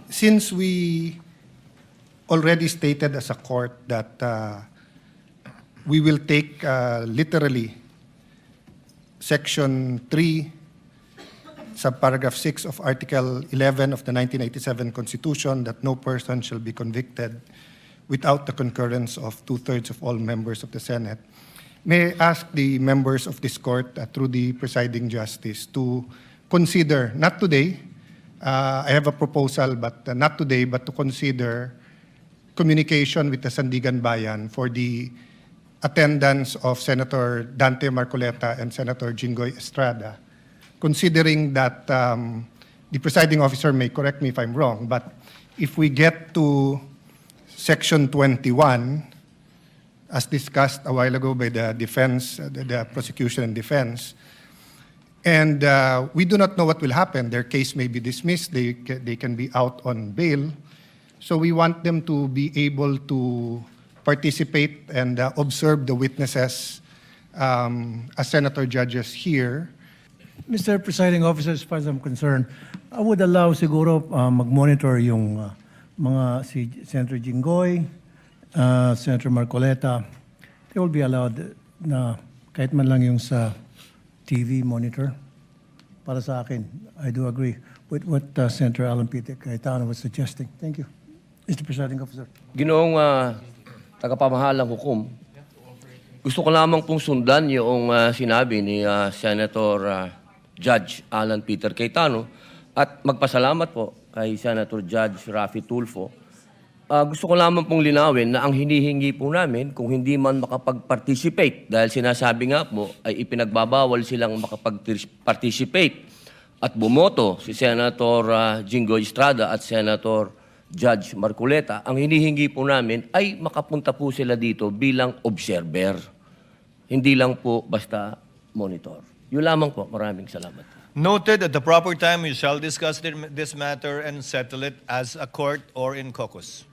since we already stated as a court that we will take literally Section 3, subparagraph 6 of Article 11 of the 1987 Constitution, that no person shall be convicted without the concurrence of 2/3 of all members of the Senate, may I ask the members of this court, through the presiding justice, to consider, not today, I have a proposal, but not today, but to consider communication with the Sandigan Bayan for the attendance of Senator Dante Marcoleta and Senator Jinggoy Estrada, considering that the presiding officer may correct me if I'm wrong, but if we get to Section 21, as discussed a while ago by the defense, the prosecution and defense, and we do not know what will happen. Their case may be dismissed. They can be out on bail. So we want them to be able to participate and observe the witnesses as senator judges here. Mr. Presiding Officer, as far as I'm concerned, I would allow siguro mag-monitor yung mga si Senator Jinggoy, Senator Marcoleta. They will be allowed na kahit man lang yung sa TV monitor. Para sa akin, I do agree with what Senator Alan Peter Cayetano was suggesting. Thank you. Mr. Presiding Officer. Ginoong tagapamahalang hukom, gusto ko lamang pong sundan yung sinabi ni Senator Judge Alan Peter Cayetano at magpasalamat po kay Senator Judge Raffy Tulfo. Gusto ko lamang pong linawin na ang hinihingi po namin kung hindi man makapag-participate dahil sinasabi nga po ay ipinagbabawal silang makapag-participate at bumoto si Senator Jinggoy Estrada at Senator Judge Marcoleta, ang hinihingi po namin ay makapunta po sila dito bilang observer. Hindi lang po basta monitor. Yun lamang po. Maraming salamat. Noted, at the proper time, we shall discuss this matter and settle it as a court or in caucus.